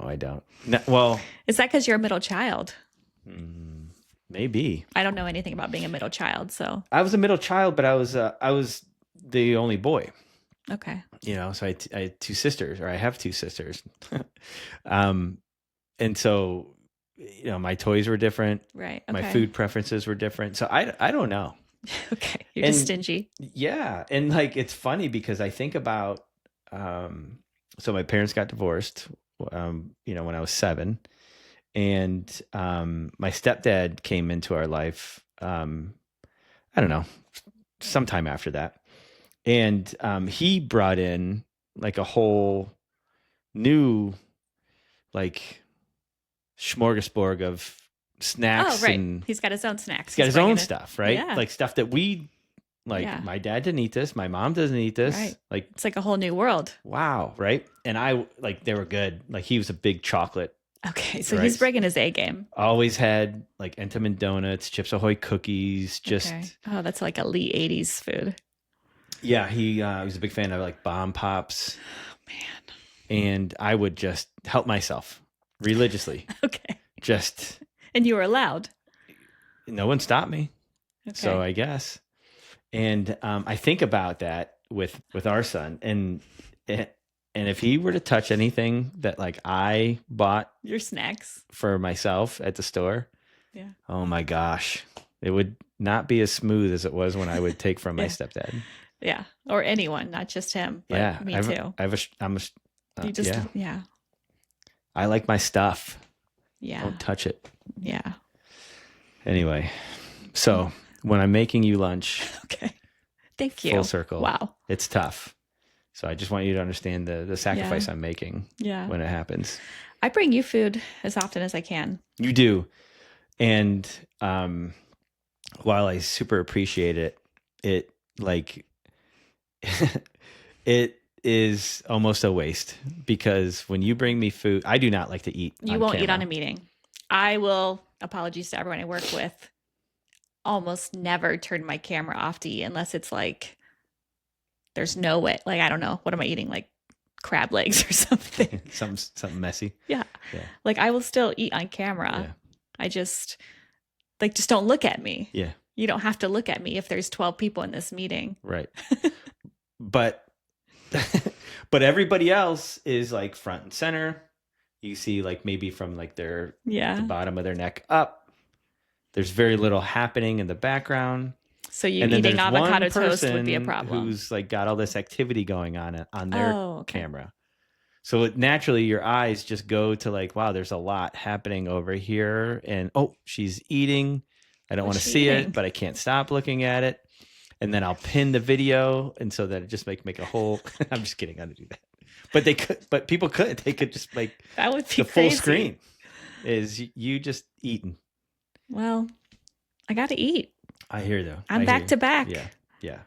I don't. No, well, is that because you're a middle child? Maybe. I don't know anything about being a middle child, so. I was a middle child, but I was the only boy. Okay. So I had two sisters, or I have two sisters. And so, my toys were different. Right. Okay. My food preferences were different. So I don't know. Okay. You're just stingy. Yeah. And like, it's funny because I think about, so my parents got divorced, when I was 7, and, my stepdad came into our life, I don't know, sometime after that. And, he brought in like a whole new, like, smorgasbord of snacks. Oh, right. And he's got his own snacks. he's got his own stuff, right? Yeah. Like stuff that we like. Yeah. My dad didn't eat this. My mom doesn't eat this. Right. Like, it's like a whole new world. wow, right? And I like, they were good. Like, he was a big chocolate. Okay, so right? he's bringing his A game. Always had like Entenmann donuts, Chips Ahoy cookies. Just oh, that's like elite 80s food. Yeah, he was a big fan of like bomb pops. Oh, man. And I would just help myself religiously. Okay. And you were allowed. No one stopped me. Okay. So I guess. And I think about that with our son, and if he were to touch anything that like I bought your snacks for myself at the store, yeah, oh my gosh, it would not be as smooth as it was when I would take from my stepdad. Yeah, or anyone, not just him. But yeah, me too. You just yeah. I like my stuff. Yeah. Don't touch it. Yeah. Anyway, so when I'm making you lunch, okay, thank you. Full circle. Wow, it's tough. So I just want you to understand the sacrifice I'm making. Yeah. When it happens, I bring you food as often as I can. You do, and while I super appreciate it, it like it is almost a waste because when you bring me food, I do not like to eat. You won't eat on a meeting. I will, apologies to everyone I work with, almost never turn my camera off to eat unless it's like, there's no way. Like, I don't know. What am I eating? Like crab legs or something. something messy. Yeah. Like I will still eat on camera. Yeah. I just don't look at me. Yeah. You don't have to look at me if there's 12 people in this meeting. Right. But everybody else is like front and center. You see like maybe from like the bottom of their neck up. There's very little happening in the background. So you eating avocado toast would be a problem. Who's like got all this activity going on their camera. So naturally, your eyes just go to like, wow, there's a lot happening over here. And oh, she's eating. I don't want What's to she see it, eating? but I can't stop looking at it. And then I'll pin the video. And so that it just make a whole, I'm just kidding. I don't do that. But they could, but people could, they could just make That would be the full crazy. screen is you just eating. Well, I got to eat. I hear though. I'm I hear back you. to back. Yeah. Yeah.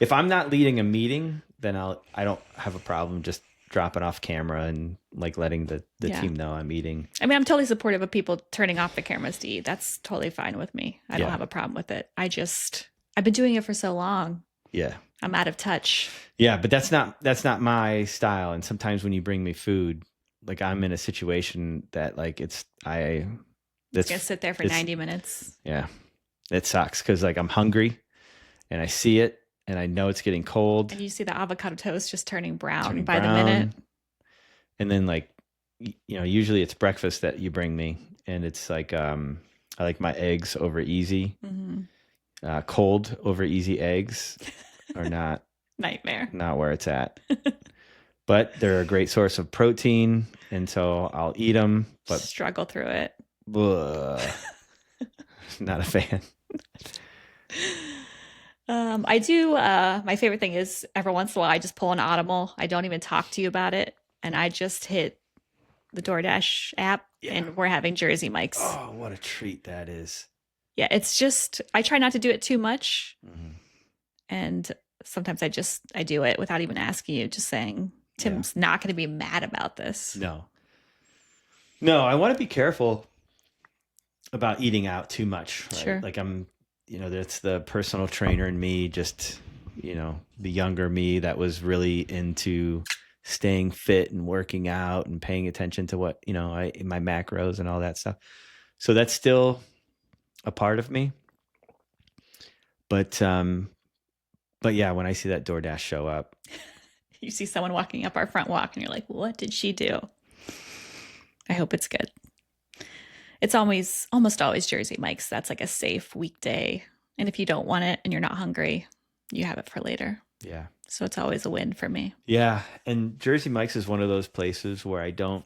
If I'm not leading a meeting, then I don't have a problem just dropping off camera and like letting the Yeah. team know I'm eating. I mean, I'm totally supportive of people turning off the cameras to eat. That's totally fine with me. I don't Yeah. have a problem with it. I've been doing it for so long. Yeah. I'm out of touch. Yeah, but that's not my style. And sometimes when you bring me food, like I'm in a situation that like It's that's going to sit there for 90 minutes. yeah, it sucks because like I'm hungry and I see it and I know it's getting cold. And you see the avocado toast just turning brown Brown. the minute. And then like usually it's breakfast that you bring me, and it's like I like my eggs over easy. Mm-hmm. Cold over easy eggs are not Nightmare. Not where it's at. But they're a great source of protein, and so I'll eat them. But struggle through it. Not a fan. I do. My favorite thing is every once in a while I just pull an Audible. I don't even talk to you about it, and I just hit the DoorDash app, and we're having Jersey Mike's. Oh, what a treat that is! Yeah, it's just I try not to do it too much, and sometimes I do it without even asking you, just saying Tim's not going to be mad about this. No, I want to be careful about eating out too much. Right? Sure. Like that's the personal trainer in me, just, the younger me that was really into staying fit and working out and paying attention to what, my macros and all that stuff. So that's still a part of me. But yeah, when I see that DoorDash show up, you see someone walking up our front walk and you're like, what did she do? I hope it's good. It's almost always Jersey Mike's. That's like a safe weekday. And if you don't want it and you're not hungry, you have it for later. Yeah. So it's always a win for me. Yeah. And Jersey Mike's is one of those places where I don't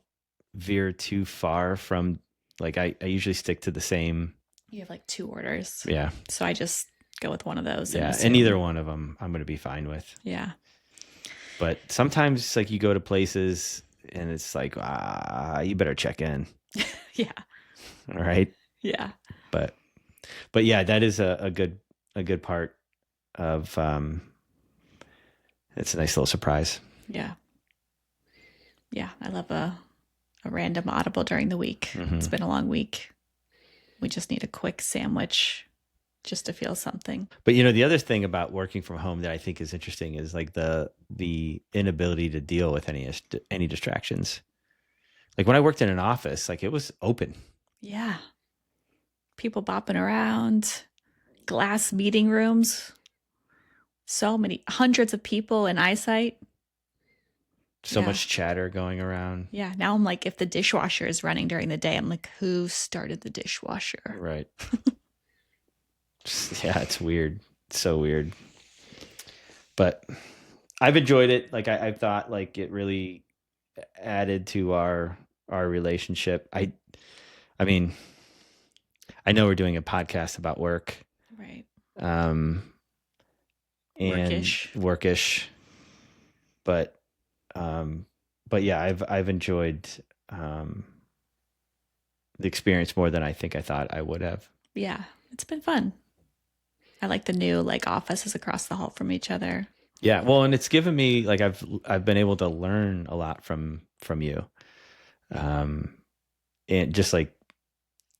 veer too far from, like, I usually stick to the same. You have like 2 orders. Yeah. So I just go with one of those. Yeah. And either one of them I'm going to be fine with. Yeah. But sometimes like you go to places and it's like, you better check in. Yeah. All right. Yeah. But yeah, that is a good part of, it's a nice little surprise. Yeah. Yeah. I love a random audible during the week. Mm-hmm. It's been a long week. We just need a quick sandwich just to feel something. But the other thing about working from home that I think is interesting is like the inability to deal with any distractions. Like when I worked in an office, like it was open. Yeah. People bopping around, glass meeting rooms, so many hundreds of people in eyesight. So much chatter going around. Yeah. Now I'm like, if the dishwasher is running during the day, I'm like, who started the dishwasher? Right. Yeah, it's weird. It's so weird. But I've enjoyed it. Like I thought like it really added to our relationship. I mean, I know we're doing a podcast about work. Right. And workish. But yeah, I've enjoyed the experience more than I think I thought I would have. Yeah, it's been fun. I like the new like offices across the hall from each other. Yeah, well, and it's given me like I've been able to learn a lot from you, and just like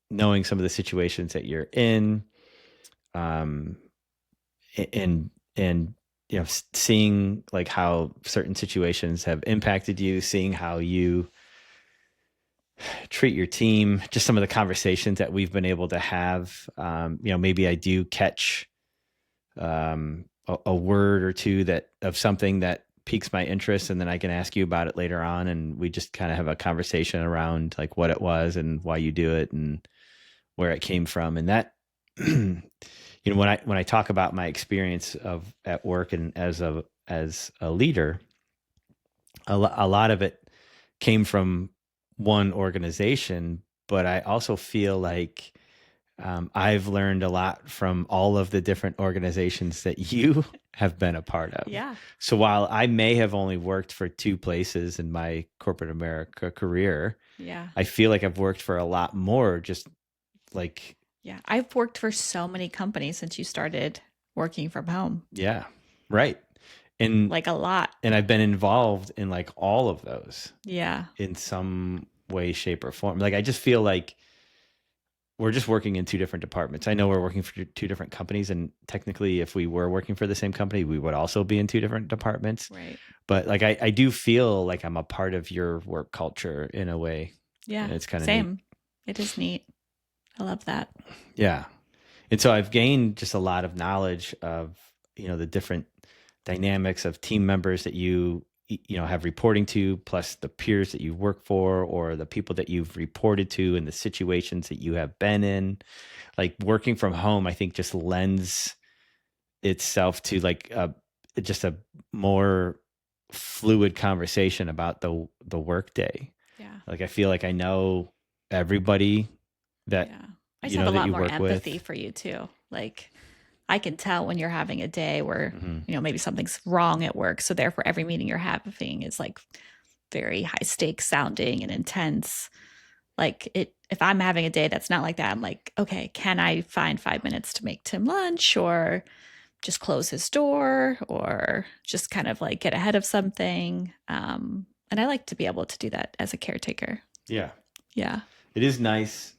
knowing some of the situations that you're in, and seeing like how certain situations have impacted you, seeing how you treat your team, just some of the conversations that we've been able to have. Maybe I do catch a word or two of something that piques my interest, and then I can ask you about it later on, and we just kind of have a conversation around like what it was and why you do it and where it came from. And that when I talk about my experience at work and as a leader, a lot of it came from one organization, but I also feel like I've learned a lot from all of the different organizations that you have been a part of. Yeah. So while I may have only worked for two places in my corporate America career, Yeah. I feel like I've worked for a lot more, just like, Yeah. I've worked for so many companies since you started working from home. yeah, right. And Like a lot. and I've been involved in like all of those Yeah. in some way, shape, or form. Like I just feel like we're just working in two different departments. I know we're working for two different companies, and technically, if we were working for the same company, we would also be in two different departments. Right. But like, I do feel like I'm a part of your work culture in a way, Yeah. and it's kind of neat. Same. It is neat. I love that. Yeah, and so I've gained just a lot of knowledge of the different dynamics of team members that you have reporting to, plus the peers that you work for, or the people that you've reported to, and the situations that you have been in. Like working from home, I think just lends itself to like just a more fluid conversation about the work day. Yeah. Like I feel like I know everybody that Yeah. I just have a that lot you more work with. empathy for you too. Like I can tell when you're having a day where, Mhm. maybe something's wrong at work. So therefore every meeting you're having is like very high stakes sounding and intense. Like if I'm having a day that's not like that, I'm like, okay, can I find 5 minutes to make Tim lunch or just close his door or just kind of like get ahead of something? And I like to be able to do that as a caretaker. Yeah, Yeah. it is nice.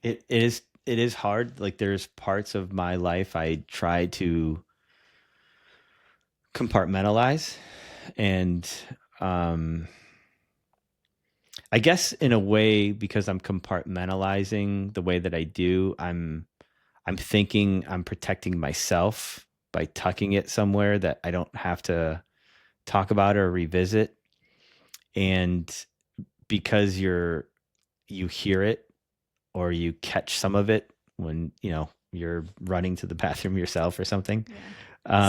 It is hard. Like there's parts of my life I try to compartmentalize, and um, I guess in a way, because I'm compartmentalizing the way that I do, I'm thinking I'm protecting myself by tucking it somewhere that I don't have to talk about or revisit. And because you hear it, or you catch some of it when you're running to the bathroom yourself or something. Yeah.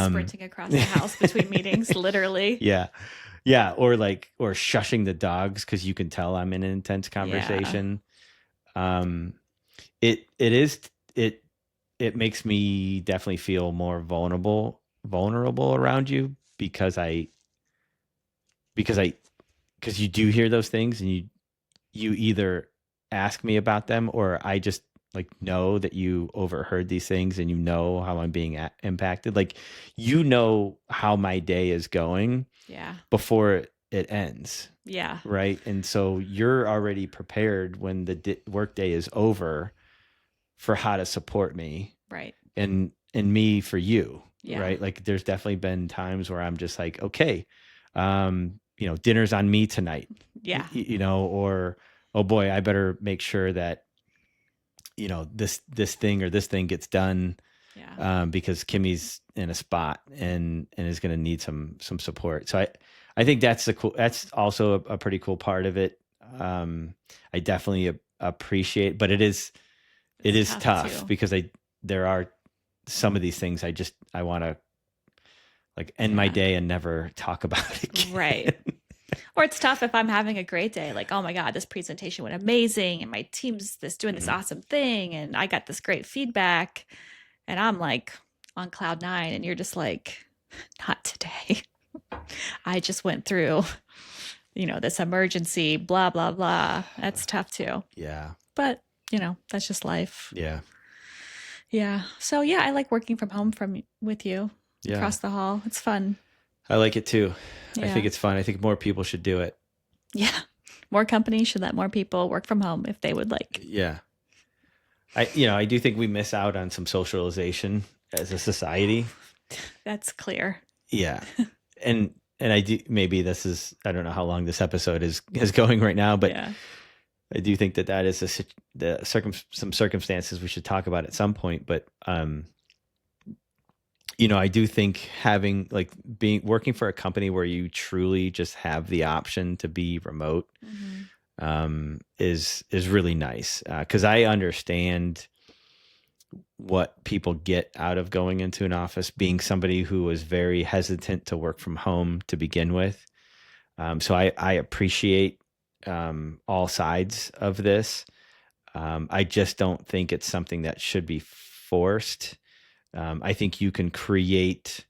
Um, Sprinting across the house between meetings, literally. yeah, yeah, or shushing the dogs because you can tell I'm in an intense Yeah. conversation. Um, it is it it makes me definitely feel more vulnerable around you, because I because you do hear those things, and you either ask me about them, or I just like know that you overheard these things, and how I'm being impacted. Like how my day is going Yeah. before it ends, Yeah. right? And so you're already prepared when the work day is over for how to support me, Right. and me for you, Yeah. right? Like there's definitely been times where I'm just like, okay, dinner's on me tonight, Yeah. or oh boy, I better make sure that this thing or this thing gets done, Yeah. because Kimmy's in a spot and is going to need some support. So I think that's also a pretty cool part of it. I definitely appreciate, but it is It's tough too. because there are some of these things I want to like end my Yeah. day and never talk about again. Right. Or it's tough if I'm having a great day, like, oh my God, this presentation went amazing and my team's doing this Mhm. awesome thing and I got this great feedback. And I'm like on cloud nine and you're just like, not today. I just went through, this emergency, blah, blah, blah. That's tough too. Yeah. But, that's just life. Yeah. Yeah. So yeah, I like working from home with you Yeah. across the hall. It's fun. I like it too. I think Yeah. it's fun. I think more people should do it. Yeah. More companies should let more people work from home if they would like. Yeah. I do think we miss out on some socialization as a society. That's clear. Yeah. And I do, maybe this is, I don't know how long this episode is going right now, but Yeah. I do think that is some circumstances we should talk about at some point. But I do think having like working for a company where you truly just have the option to be remote, is really nice, because I understand what people get out of going into an office. Being somebody who was very hesitant to work from home to begin with, So I appreciate all sides of this. I just don't think it's something that should be forced. I think you can create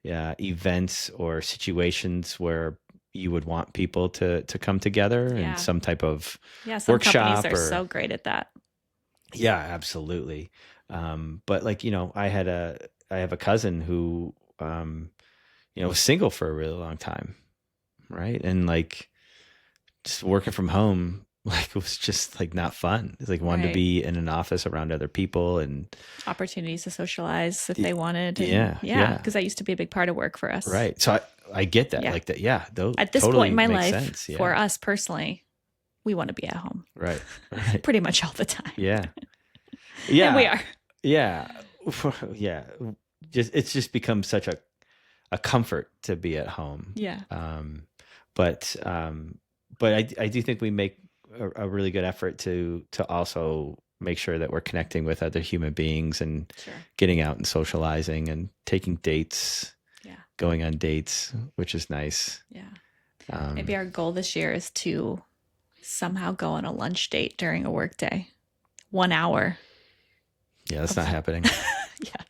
events or situations where you would want people to come together in Yeah. some type of Yeah. Some companies workshop are or so great at that. yeah, absolutely. But like, I have a cousin who, was single for a really long time. Right. And like just working from home, like it was just like not fun. It's like wanted to Right. be in an office around other people and Opportunities to socialize if y- they wanted. And yeah, yeah, yeah. because that used to be a big part of work for us. Right. So I get that. Yeah. Like that. Yeah. Those At this point in totally my makes life, sense. for Yeah. us personally, we want to be at home Right. Right. pretty much all the time. Yeah. And we Yeah. are. Yeah. Yeah. It's just become such a comfort to be at home. Yeah. But I do think we make a really good effort to also make sure that we're connecting with other human beings and Sure. getting out and socializing and taking dates, Yeah. going on dates, which is nice. Yeah. Um, Maybe our goal this year is to somehow go on a lunch date during a work day. 1 hour. yeah, that's not happening. Yeah.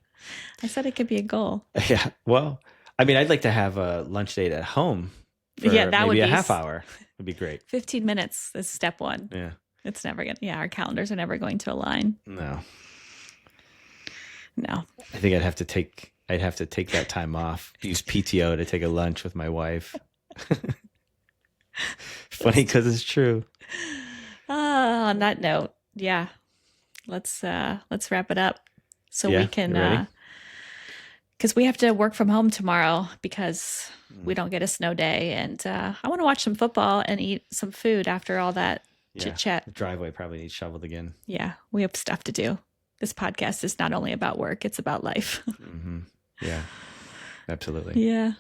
I said it could be a goal. Yeah. Well, I mean, I'd like to have a lunch date at home for Yeah, that would maybe a be half hour. Would be great. 15 minutes is step one. Yeah. It's never going to, yeah, our calendars are never going to align. No. No. I think I'd have to take that time off, use PTO to take a lunch with my wife. Funny because it's true. On that note, yeah, let's wrap it up so Yeah, we you can, ready? because we have to work from home tomorrow because we Mm. don't get a snow day. And I want to watch some football and eat some food after all that Yeah. chit chat. The driveway probably needs shoveled again. Yeah, we have stuff to do. This podcast is not only about work, it's about life. Hmm. Yeah, absolutely. Yeah.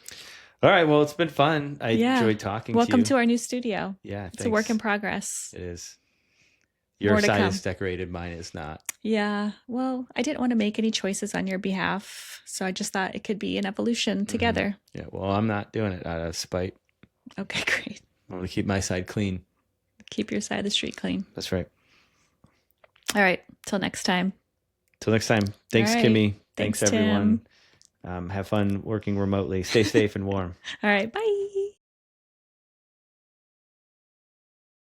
All right. Well, it's been fun. I Yeah. enjoyed talking Welcome to to you. our new studio. Yeah. It's a work in Thanks. progress. It is. Your More to side come. is decorated. Mine is not. Yeah. Well, I didn't want to make any choices on your behalf. So I just thought it could be an evolution together. Yeah. Well, I'm not doing it out of spite. Okay, great. I want to keep my side clean. Keep your side of the street clean. That's right. All right. Till next time. Till next time. Thanks, All right. Kimmy. Thanks, Thanks, everyone. Have fun working remotely. Stay safe and warm. All right. Bye.